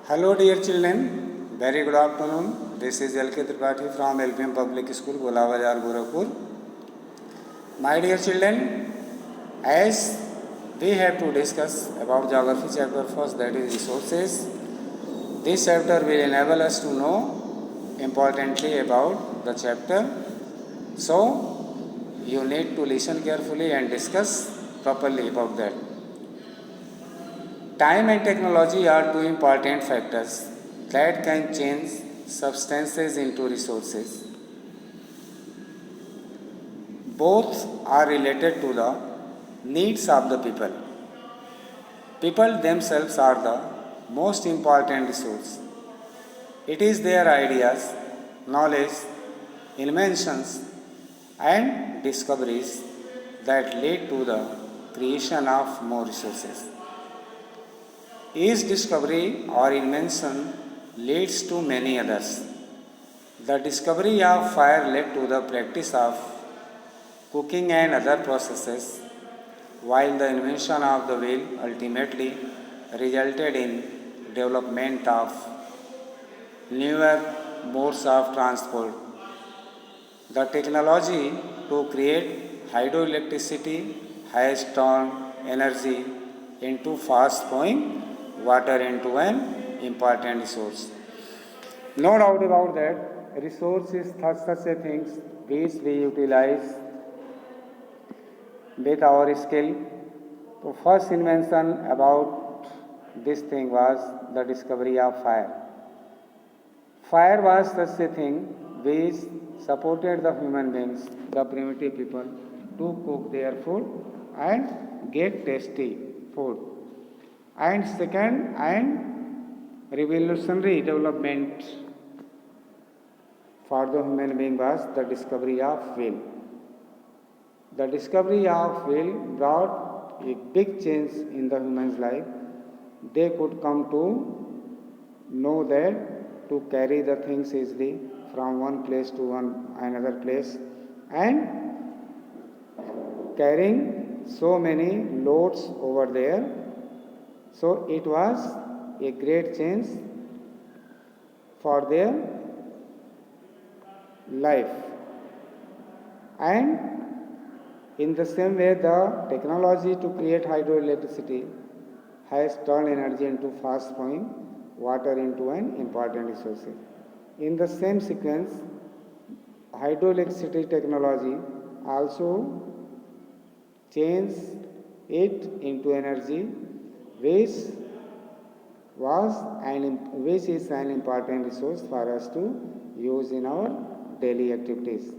Hello dear children, very good afternoon. This is L.K. Tripathi from LPM Public School, Gola Bazar, Gorakhpur. My dear children, as we have to discuss about geography chapter first, that is resources. This chapter will enable us to know importantly about the chapter. So you need to listen carefully and discuss properly about that. Time and technology are two important factors that can change substances into resources. Both are related to the needs of the people. People themselves are the most important resource. It is their ideas, knowledge, inventions, and discoveries that lead to the creation of more resources. Each discovery or invention leads to many others. The discovery of fire led to the practice of cooking and other processes, while the invention of the wheel ultimately resulted in development of newer modes of transport. The technology to create hydroelectricity has turned energy into fast-flowing water into an important resource. No doubt about that, resource is such a thing which we utilize with our skill. The first invention about this thing was the discovery of fire. Fire was such a thing which supported the human beings, the primitive people, to cook their food and get tasty food. And second, and revolutionary development for the human being was the discovery of wheel. The discovery of wheel brought a big change in the human's life. They could come to know that to carry the things easily from one place to another place, and carrying so many loads over there. So it was a great change for their life. And in the same way, the technology to create hydroelectricity has turned energy into fast flowing water into an important resource. In the same sequence, hydroelectricity technology also changed it into energy, which is an important resource for us to use in our daily activities.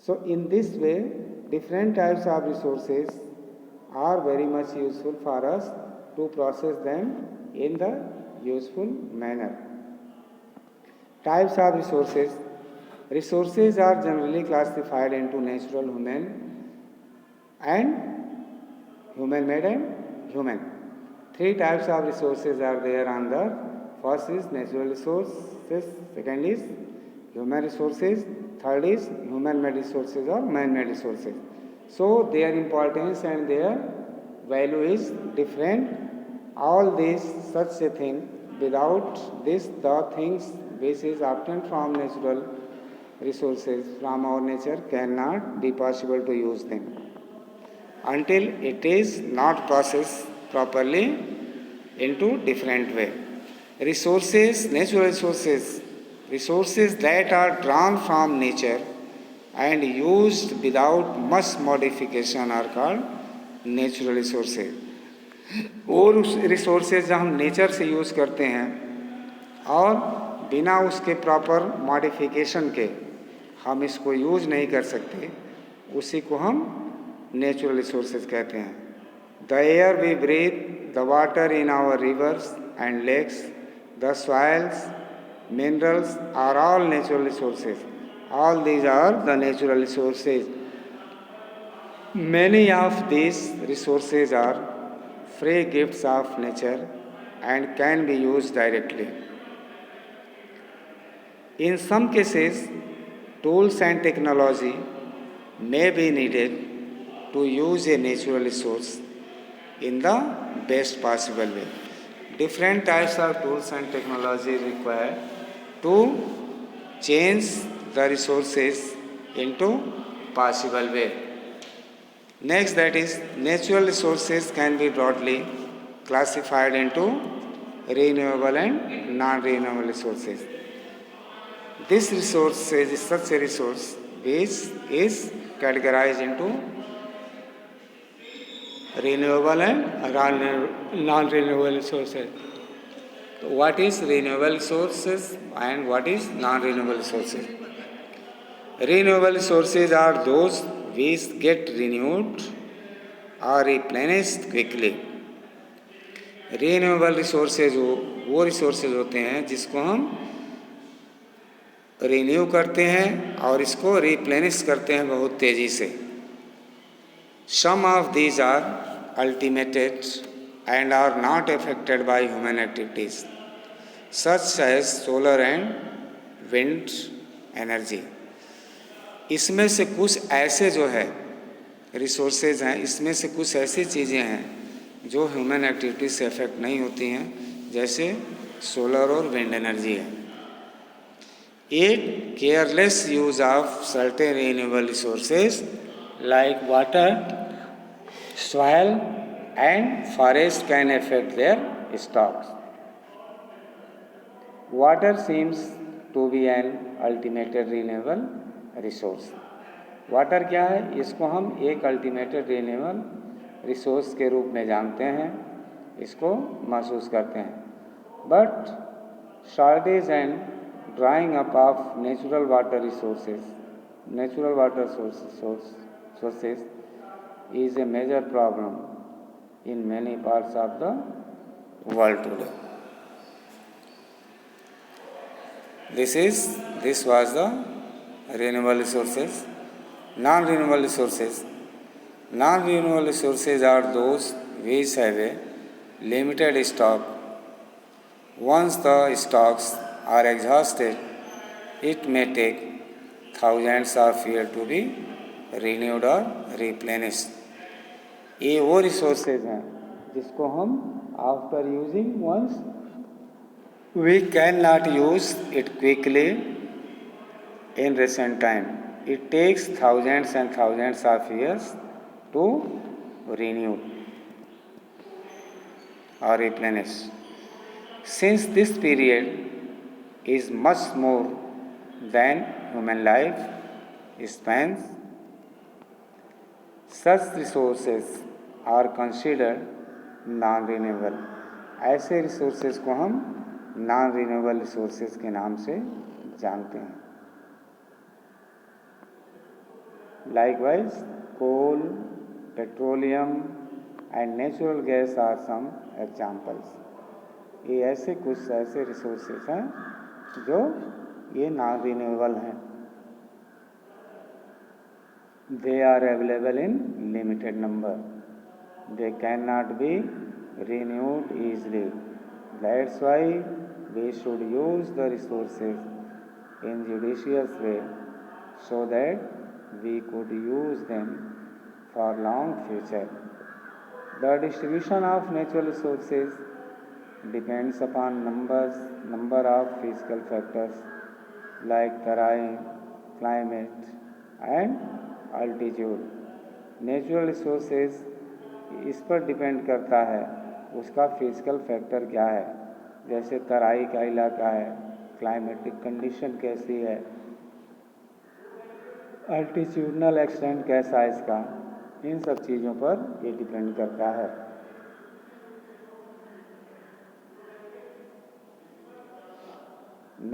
So in this way, different types of resources are very much useful for us to process them in the useful manner. Types of resources. Resources are generally classified into natural, human, and human-made and human. Three types of resources are there on the earth. First is natural resources, second is human resources, third is human-made resources or man-made resources. So their importance and their value is different. All these such a thing, without this the things which is obtained from natural resources from our nature cannot be possible to use them until it is not processed properly into different way. Resources, natural resources, resources that are drawn from nature and used without much modification are called natural resources. वो resources जो हम nature से use करते हैं और बिना उसके proper modification के हम इसको यूज नहीं कर सकते, उसी को हम नेचुरल रिसोर्सेज कहते हैं. The air we breathe, the water in our rivers and lakes, the soils, minerals are all natural resources. All these are the natural resources. Many of these resources are free gifts of nature and can be used directly. In some cases, tools and technology may be needed to use a natural resource in the best possible way. different types of tools and technology required to change the resources into possible way. Next, that is natural resources can be broadly classified into renewable and non-renewable resources. This resource is such a resource which is categorized into renewable and non-renewable resources. What is renewable resources and what is non-renewable resources? Renewable resources are those which get renewed or replenished quickly. Renewable resources वो resources होते हैं जिसको हम renew करते हैं और इसको replenish करते हैं बहुत तेज़ी से. Some of these are unlimited and are not affected by human activities such as solar and wind energy. इसमें से कुछ ऐसे जो है रिसोर्सेज हैं, इसमें से कुछ ऐसी चीज़ें हैं जो ह्यूमन एक्टिविटीज से अफेक्ट नहीं होती हैं, जैसे सोलर और विंड एनर्जी है. एक careless use of certain renewable resources like water, soil and forest can affect their stocks. Water seems to be an unlimited renewable resource. Water क्या है? इसको हम एक अल्टीमेटेड रिन्यूएबल रिसोर्स के रूप में जानते हैं, इसको महसूस करते हैं. But shortage and drawing up of natural water sources is a major problem in many parts of the world today. This was the renewable resources. Non-renewable resources. Non-renewable resources are those which have a limited stock. Once the stocks are exhausted, it may take thousands of years to be renewed or replenished. ये वो resources हैं जिसको हम after using once we can not use it quickly in recent time. It takes thousands and thousands of years to renew or replenish. Since this period is much more than human life spans, such resources are considered non-renewable. ऐसे resources को हम non renewable resources के नाम से जानते हैं. Likewise, coal, petroleum and natural gas are some examples. ये ऐसे कुछ ऐसे रिसोर्सेज हैं जो ये नॉन रिन्यूएबल हैं. They are available in limited number. They cannot be renewed easily. That's why we should use the resources in judicious way so that we could use them for long future. The distribution of natural resources depends upon number of physical factors like terrain, climate and altitude. Natural resources इस पर depend करता है उसका physical factor क्या है, जैसे तराई का इलाका है, क्लाइमेटिक कंडीशन कैसी है, अल्टीट्यूडनल एक्सटेंट कैसा है इसका, इन सब चीज़ों पर ये डिपेंड करता है.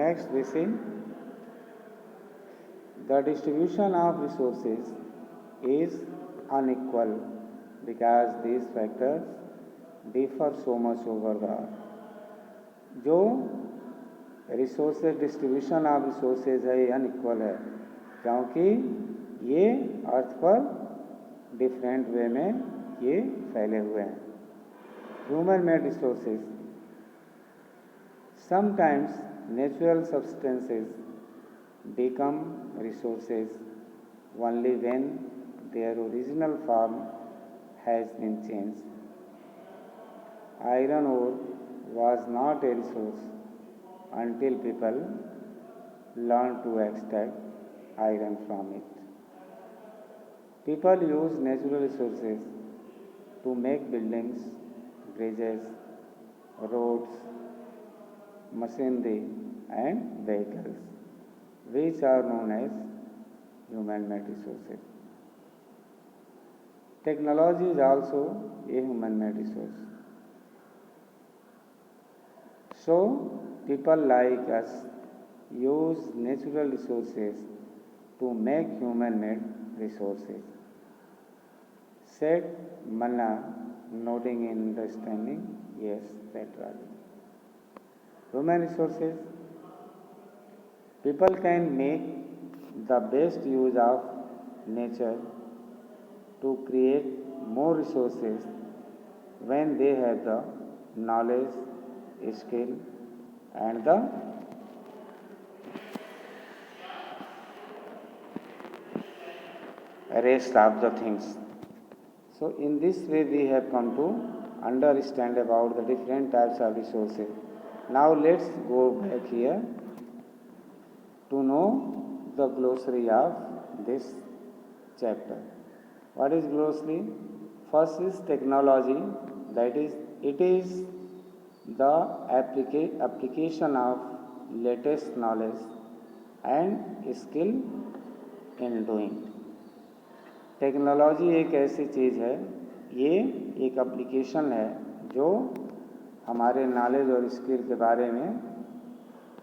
Next we see the distribution of resources is unequal because these factors differ so much over the earth. जो रिसोर्सेज डिस्ट्रीब्यूशन ऑफ रिसोर्सेज है ये अनइक्वल है क्योंकि ये अर्थ पर डिफरेंट वे में ये फैले हुए हैं. Human made resources. Sometimes natural substances become resources only when their original form has been changed. Iron ore was not a resource until people learned to extract iron from it. People use natural resources to make buildings, bridges, roads, machinery, and vehicles, which are known as human-made resources. Technology is also a human-made resource. So, people like us use natural resources to make human-made resources. Said Manna, nodding in understanding, yes, that right. Human resources, people can make the best use of nature to create more resources when they have the knowledge, skill, and the rest of the things. So in this way we have come to understand about the different types of resources. Now let's go back here to know the glossary of this chapter. What is glossary? First is technology, that is, it is the application of latest knowledge and skill in doing. Technology एक ऐसी चीज़ है, ये एक application है जो हमारे knowledge और skill के बारे में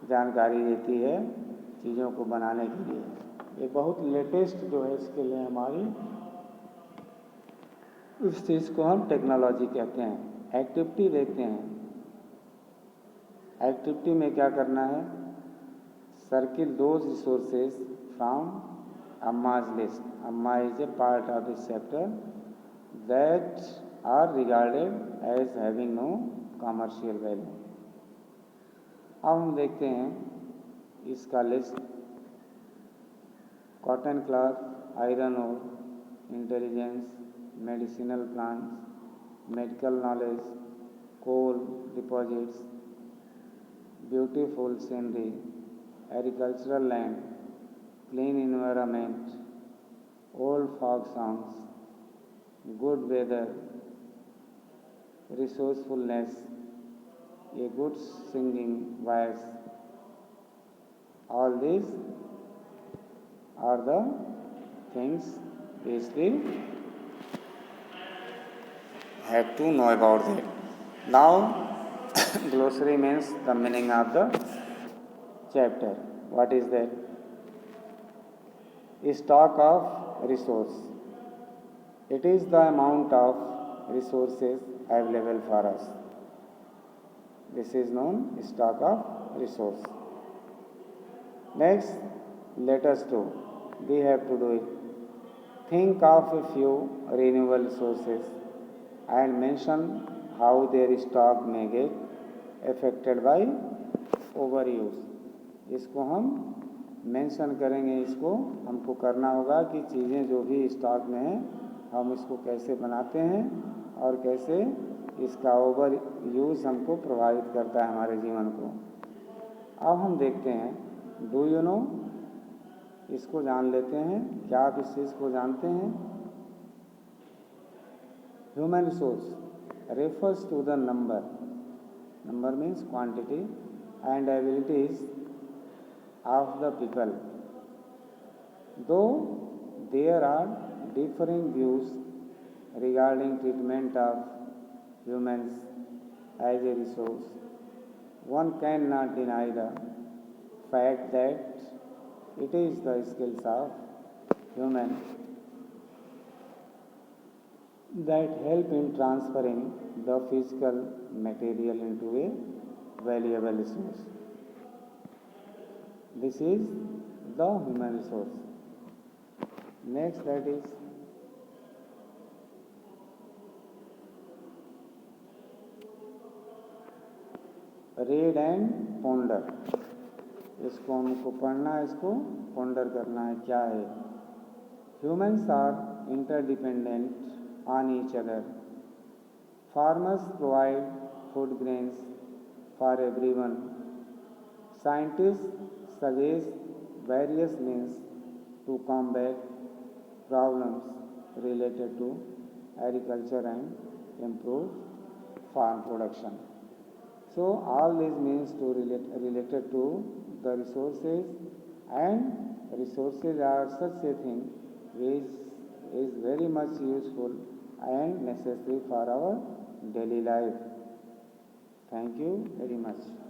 जानकारी देती है चीज़ों को बनाने के लिए। ये बहुत लेटेस्ट जो है स्किल है हमारी, उस चीज़ को हम टेक्नोलॉजी कहते हैं। एक्टिविटी देखते हैं, एक्टिविटी में क्या करना है? Circle those resources from Amma's list. Amma is a part of this chapter that are regarded as having no commercial value. अब हम देखते हैं इसका list. Cotton cloth, iron ore, intelligence, medicinal plants, medical knowledge, coal deposits, beautiful scenery, agricultural land, clean environment, old folk songs, good weather, resourcefulness, a good singing voice. All these are the things which we have to know about that. Now, glossary means the meaning of the chapter. What is that? Stock of resource. It is the amount of resources available for us. This is known stock of resource. Next, let us do. We have to do it. Think of a few renewable resources and mention how their stock may get affected by overuse. इसको हम mention करेंगे। इसको हमको करना होगा कि चीज़ें जो भी स्टॉक में हैं हम इसको कैसे बनाते हैं और कैसे इसका ओवर यूज़ हमको प्रभावित करता है हमारे जीवन को। अब हम देखते हैं, डू यू नो, इसको जान लेते हैं। क्या आप इस चीज़ को जानते हैं? Human resource refers to the number means quantity and abilities of the people. Though there are differing views regarding treatment of humans as a resource, one cannot deny the fact that it is the skills of humans that help in transferring the physical material into a valuable resource. This is the human resource. Next, that is read and ponder. इसको हमको पढ़ना है, इसको ponder करना है। क्या है? Humans are interdependent on each other. Farmers provide food grains for everyone. Scientists suggest various means to combat problems related to agriculture and improve farm production. So all these means to related to the resources, and resources are such a thing which is very much useful and necessary for our daily life. Thank you very much.